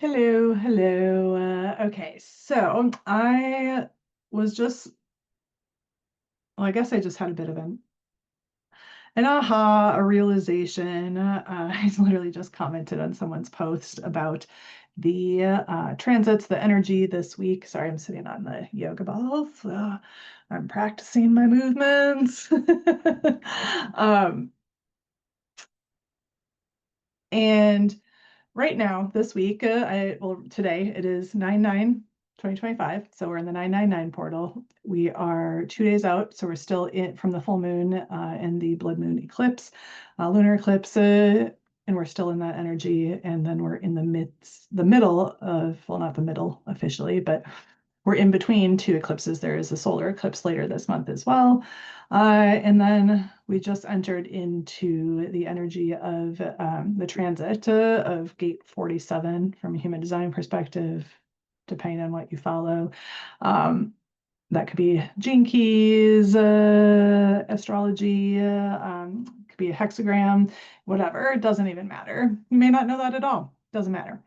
Hello, hello. Okay, so I was just, well, I guess I just had a bit of an aha, a realization. I literally just commented on someone's post about the transits, the energy this week. Sorry, I'm sitting on the yoga balls. I'm practicing my movements. And right now, this week, today it is 9/9/2025. So we're in the 999 portal. We are 2 days out. So we're still in from the full moon and the blood moon eclipse, lunar eclipse, and we're still in that energy. And then we're in the middle of, well, not the middle officially, but we're in between two eclipses. There is a solar eclipse later this month as well. And then we just entered into the energy of the transit of gate 47 from a human design perspective, depending on what you follow. That could be gene keys, astrology, could be a hexagram, whatever. It doesn't even matter. You may not know that at all. Doesn't matter.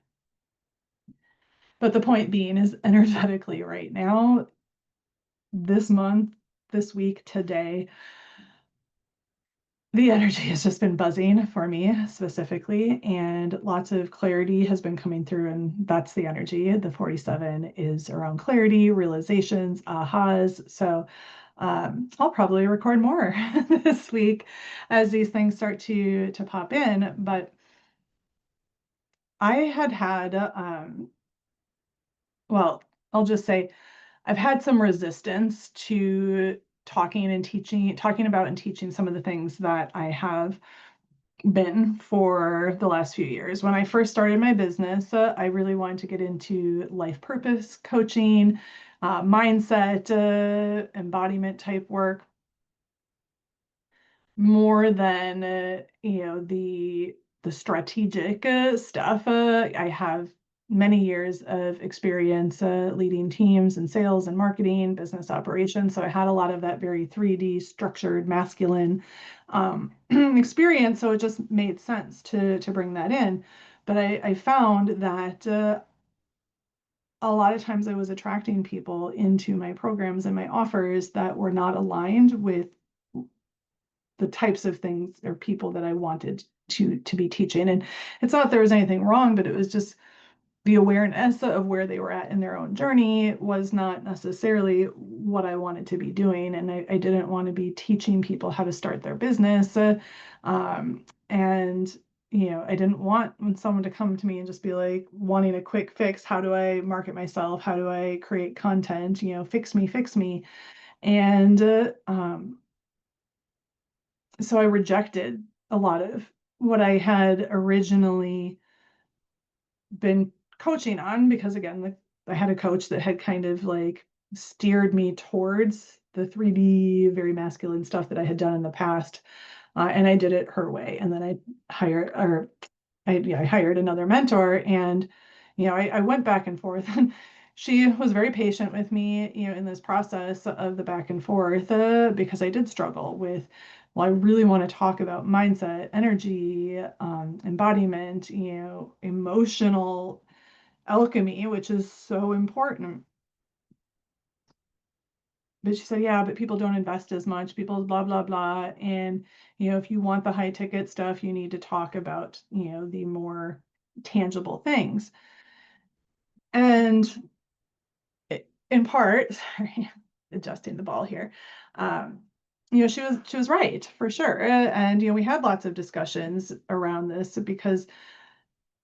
But the point being is energetically right now, this month, this week, today, the energy has just been buzzing for me specifically, and lots of clarity has been coming through, and that's the energy. The 47 is around clarity, realizations, ahas. So I'll probably record more this week as these things start to pop in. But I had well, I'll just say I've had some resistance to talking about and teaching some of the things that I have been for the last few years. When I first started my business, I really wanted to get into life purpose coaching, mindset, embodiment type work, more than the strategic stuff. I have many years of experience leading teams in sales and marketing, business operations. So I had a lot of that very 3D structured masculine experience. So it just made sense to bring that in. But I found that a lot of times I was attracting people into my programs and my offers that were not aligned with the types of things or people that I wanted to be teaching. And it's not that there was anything wrong, but it was just the awareness of where they were at in their own journey was not necessarily what I wanted to be doing. And I didn't want to be teaching people how to start their business. And I didn't want someone to come to me and just be like wanting a quick fix. How do I market myself? How do I create content? Fix me. And so I rejected a lot of what I had originally been coaching on, because again, I had a coach that had kind of like steered me towards the 3D, very masculine stuff that I had done in the past. And I did it her way. And then I hired another mentor, and I went back and forth, and she was very patient with me, in this process of the back and forth, because I did struggle with, well, I really want to talk about mindset, energy, embodiment, emotional alchemy, which is so important. But she said, yeah, but people don't invest as much, people blah, blah, blah. And, if you want the high ticket stuff, you need to talk about, the more tangible things. And in part, sorry, adjusting the ball here, she was right for sure. And, we had lots of discussions around this, because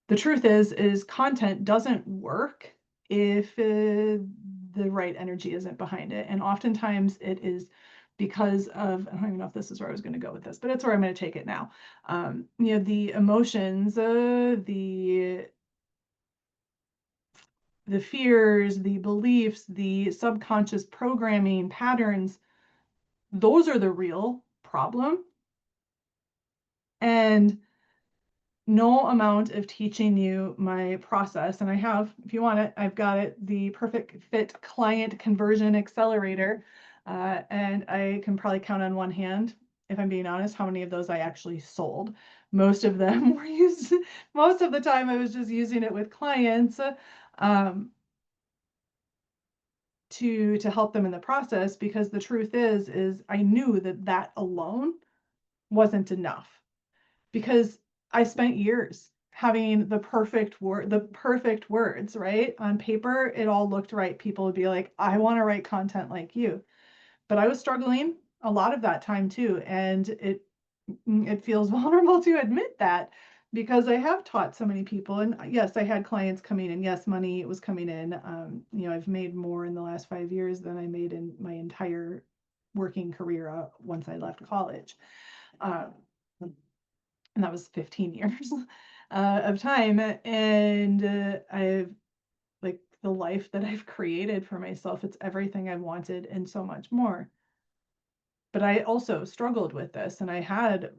the truth is content doesn't work if the right energy isn't behind it. And oftentimes it is because of, I don't even know if this is where I was going to go with this, but it's where I'm going to take it now. The emotions, the fears, the beliefs, the subconscious programming patterns, those are the real problem. And no amount of teaching you my process, and I have, if you want it, I've got it, the Perfect Fit Client Conversion Accelerator, and I can probably count on one hand, if I'm being honest, how many of those I actually sold. Most of them were used most of the time I was just using it with clients um, to help them in the process, because the truth is I knew that that alone wasn't enough, because I spent years having the perfect words, right? On paper, it all looked right. People would be like, I want to write content like you. But I was struggling a lot of that time too. And it feels vulnerable to admit that, because I have taught so many people. And yes, I had clients coming in. Yes, money was coming in. I've made more in the last 5 years than I made in my entire working career once I left college. Um, and that was 15 years of time. And I've like the life that I've created for myself. It's everything I wanted and so much more. But I also struggled with this, and I had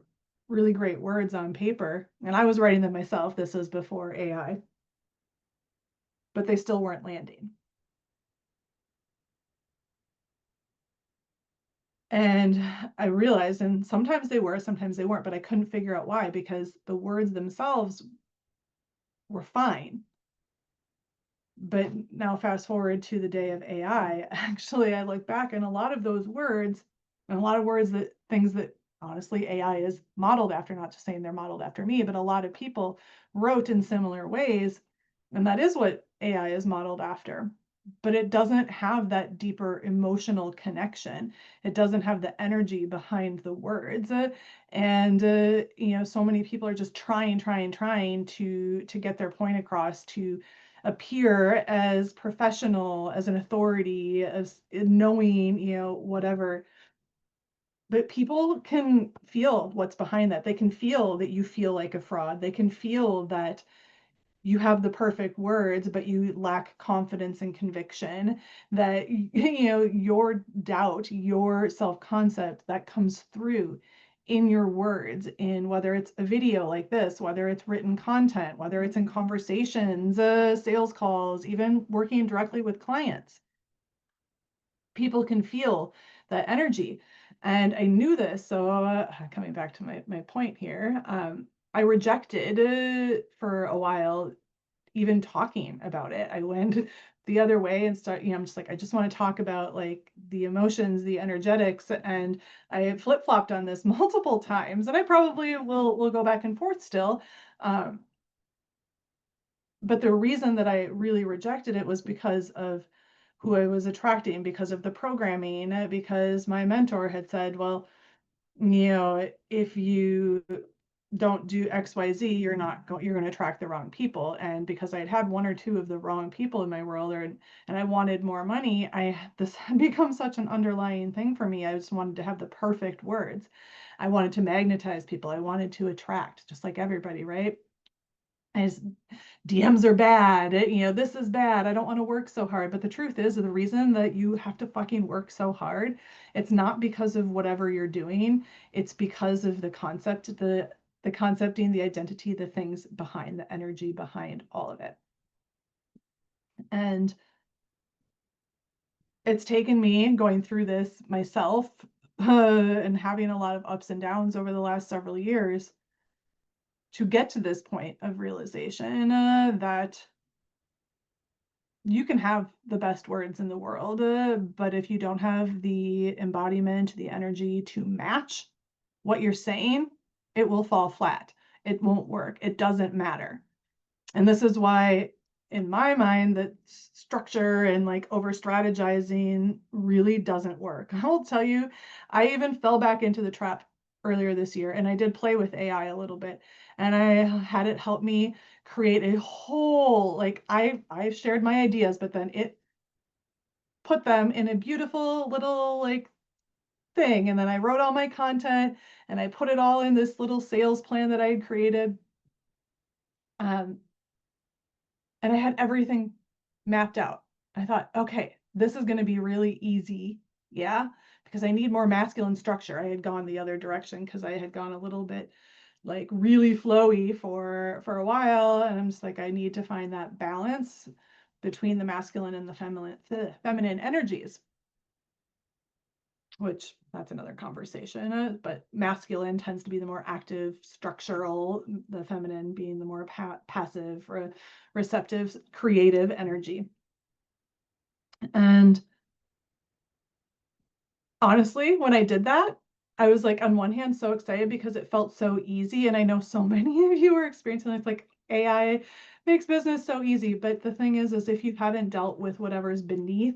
really great words on paper, and I was writing them myself. This was before AI, but they still weren't landing. And I realized, and sometimes they were, sometimes they weren't, but I couldn't figure out why, because the words themselves were fine. But now fast forward to the day of AI, actually, I look back and a lot of those words, and a lot of words that things that honestly AI is modeled after, not just saying they're modeled after me, but a lot of people wrote in similar ways. And that is what AI is modeled after. But it doesn't have that deeper emotional connection. It doesn't have the energy behind the words. So many people are just trying to get their point across, to appear as professional, as an authority, as knowing, whatever. But people can feel what's behind that. They can feel that you feel like a fraud. They can feel that you have the perfect words, but you lack confidence and conviction, that your doubt, your self-concept, that comes through in your words, in whether it's a video like this, whether it's written content, whether it's in conversations, sales calls, even working directly with clients. People can feel that energy. And I knew this. So coming back to my point here, I rejected for a while even talking about it. I went the other way and I'm just like, I just want to talk about like the emotions, the energetics. And I flip-flopped on this multiple times, and I probably will go back and forth still. But the reason that I really rejected it was because of who I was attracting, because of the programming, because my mentor had said, well, if you don't do XYZ, you're going to attract the wrong people. And because I had one or two of the wrong people in my world, and I wanted more money, this had become such an underlying thing for me. I just wanted to have the perfect words. I wanted to magnetize people. I wanted to attract, just like everybody, right? DMs are bad. This is bad. I don't want to work so hard. But the truth is, the reason that you have to fucking work so hard, it's not because of whatever you're doing. It's because of the concept, the concepting, the identity, the things behind, the energy behind all of it. And it's taken me going through this myself and having a lot of ups and downs over the last several years to get to this point of realization that you can have the best words in the world, but if you don't have the embodiment, the energy to match what you're saying, it will fall flat. It won't work. It doesn't matter. And this is why, in my mind, that structure and like over strategizing really doesn't work. I will tell you, I even fell back into the trap earlier this year, and I did play with AI a little bit, and I had it help me create a whole, like I shared my ideas, but then it put them in a beautiful little like thing, and then I wrote all my content and I put it all in this little sales plan that I had created. Um, and I had everything mapped out. I thought, okay, this is going to be really easy. Yeah. Because I need more masculine structure. I had gone the other direction because I had gone a little bit like really flowy for a while. And I'm just like, I need to find that balance between the masculine and the feminine energies. which that's another conversation. But masculine tends to be the more active, structural, the feminine being the more passive, receptive, creative energy. And honestly, when I did that, I was like, on one hand, so excited because it felt so easy. And I know so many of you are experiencing it's like AI makes business so easy. But the thing is if you haven't dealt with whatever's beneath,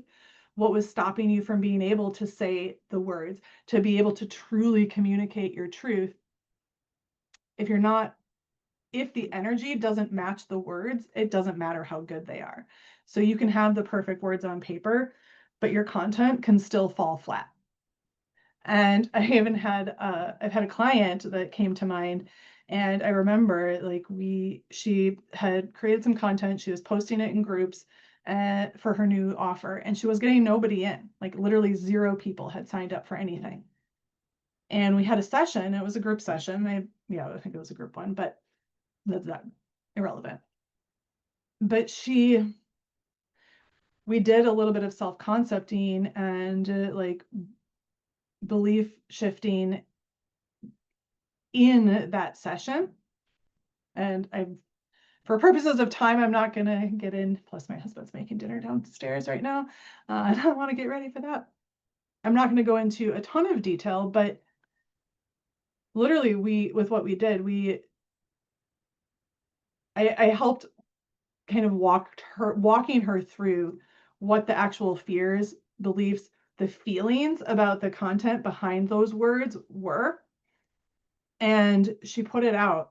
what was stopping you from being able to say the words, to be able to truly communicate your truth, if the energy doesn't match the words, it doesn't matter how good they are. So you can have the perfect words on paper, but your content can still fall flat. And I even had I've had a client that came to mind, and I remember like she had created some content, she was posting it in groups for her new offer, and she was getting nobody in, like literally 0 people had signed up for anything. And we had a session, it was a group session. I think it was a group one, but that's not irrelevant. But we did a little bit of self-concepting and like belief shifting in that session. And for purposes of time, I'm not gonna get in, plus my husband's making dinner downstairs right now. I don't want to get ready for that. I'm not gonna go into a ton of detail, but literally with what we did, I helped kind of walking her through what the actual fears, beliefs, the feelings about the content behind those words were. And she put it out.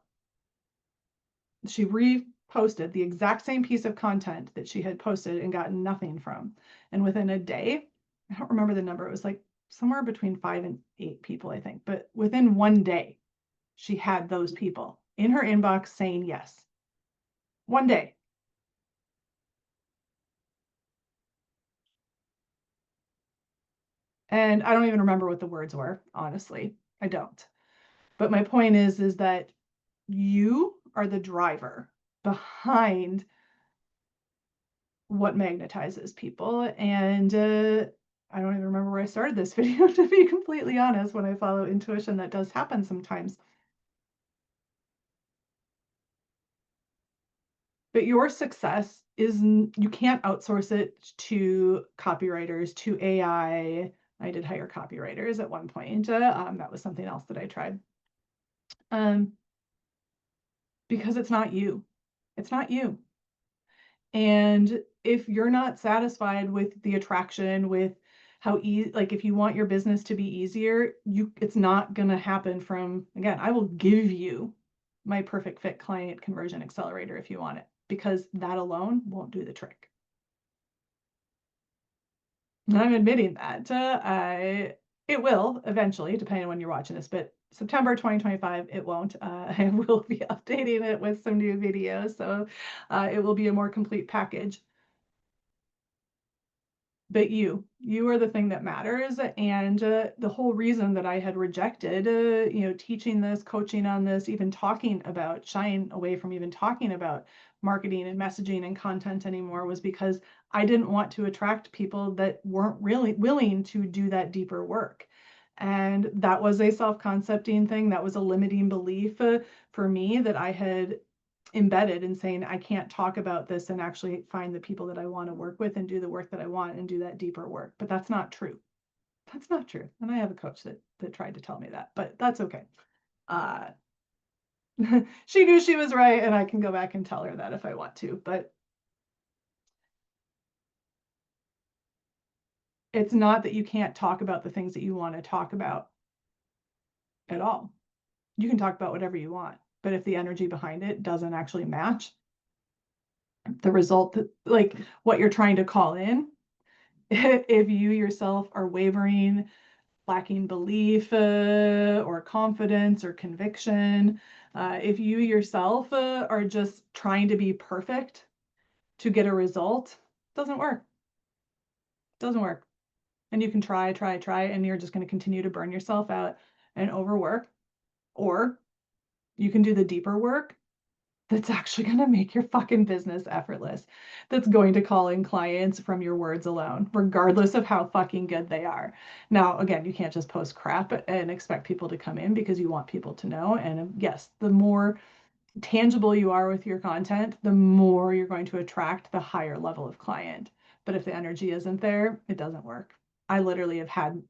She reposted the exact same piece of content that she had posted and gotten nothing from. And within a day, I don't remember the number, it was like somewhere between 5 and 8 people, I think. But within one day, she had those people in her inbox saying yes. One day. And I don't even remember what the words were, honestly. I don't. But my point is that you are the driver behind what magnetizes people. And I don't even remember where I started this video, to be completely honest. When I follow intuition, that does happen sometimes. But your success is, you can't outsource it to copywriters, to AI. I did hire copywriters at one point. That was something else that I tried. Because it's not you. It's not you. And if you're not satisfied with the attraction, with how easy, like if you want your business to be easier, it's not going to happen from, again, I will give you my perfect fit client conversion accelerator if you want it, because that alone won't do the trick. And I'm admitting that it will eventually, depending on when you're watching this, but September 2025, it won't. I will be updating it with some new videos, so it will be a more complete package. But you are the thing that matters. And the whole reason that I had rejected, teaching this, coaching on this, even talking about, shying away from even talking about marketing and messaging and content anymore, was because I didn't want to attract people that weren't really willing to do that deeper work. And that was a self-concepting thing. That was a limiting belief for me that I had embedded in saying I can't talk about this and actually find the people that I want to work with and do the work that I want and do that deeper work. But that's not true. That's not true. And I have a coach that tried to tell me that, but that's okay. She knew she was right, and I can go back and tell her that if I want to, but it's not that you can't talk about the things that you want to talk about at all. You can talk about whatever you want, but if the energy behind it doesn't actually match the result, like what you're trying to call in, if you yourself are wavering, lacking belief or confidence or conviction, if you yourself are just trying to be perfect to get a result, doesn't work. Doesn't work. And you can try, and you're just going to continue to burn yourself out and overwork. Or you can do the deeper work that's actually going to make your fucking business effortless. That's going to call in clients from your words alone, regardless of how fucking good they are. Now, again, you can't just post crap and expect people to come in because you want people to know. And yes, the more tangible you are with your content, the more you're going to attract the higher level of client. But if the energy isn't there, it doesn't work. I literally have had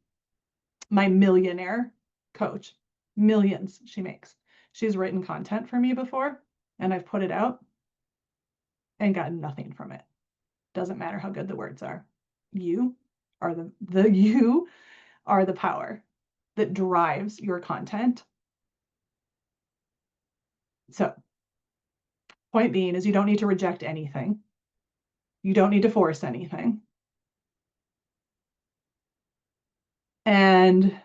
my millionaire coach, millions she makes. She's written content for me before, and I've put it out and gotten nothing from it. Doesn't matter how good the words are. You are you are the power that drives your content. So, point being is you don't need to reject anything. You don't need to force anything. And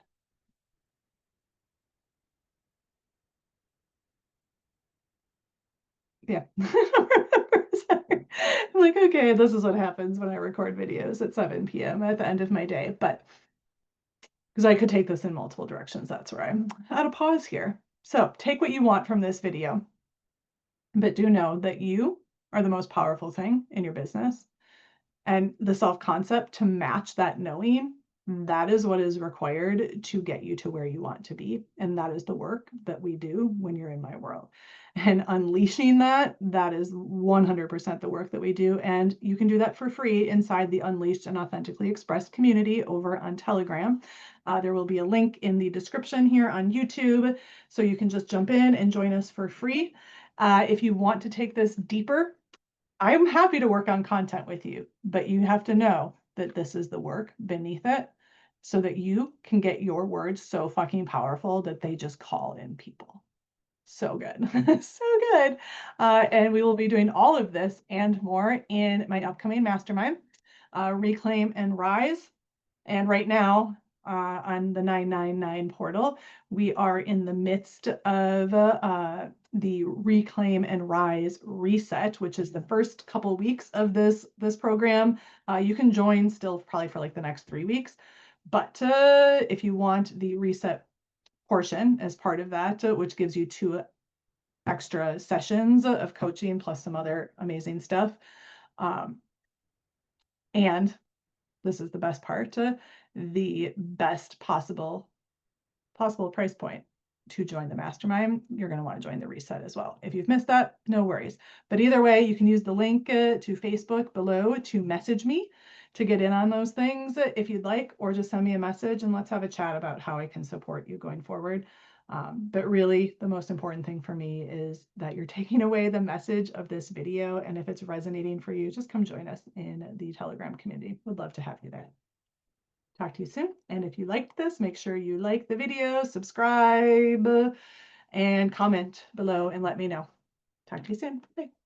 yeah. I'm like, okay, this is what happens when I record videos at 7 p.m. at the end of my day. But because I could take this in multiple directions, that's where I'm at a pause here. So take what you want from this video, but do know that you are the most powerful thing in your business. And the self-concept to match that knowing, that is what is required to get you to where you want to be. And that is the work that we do when you're in my world. And unleashing that, that is 100% the work that we do. And you can do that for free inside the Unleashed and Authentically Expressed community over on Telegram. There will be a link in the description here on YouTube, so you can just jump in and join us for free. If you want to take this deeper, I'm happy to work on content with you, but you have to know that this is the work beneath it so that you can get your words so fucking powerful that they just call in people. So good. So good. And we will be doing all of this and more in my upcoming mastermind, Reclaim and Rise. And right now, on the 999 portal, we are in the midst of the Reclaim and Rise reset, which is the first couple weeks of this program. You can join still probably for like the next 3 weeks, but if you want the reset portion as part of that, which gives you 2 extra sessions of coaching plus some other amazing stuff, and this is the best part, the best possible price point to join the mastermind. You're going to want to join the reset as well. If you've missed that, no worries. But either way, you can use the link to Facebook below to message me to get in on those things if you'd like, or just send me a message and let's have a chat about how I can support you going forward. But really, the most important thing for me is that you're taking away the message of this video. And if it's resonating for you, just come join us in the Telegram community. Would love to have you there. Talk to you soon. And if you liked this, make sure you like the video, subscribe, and comment below and let me know. Talk to you soon. Bye.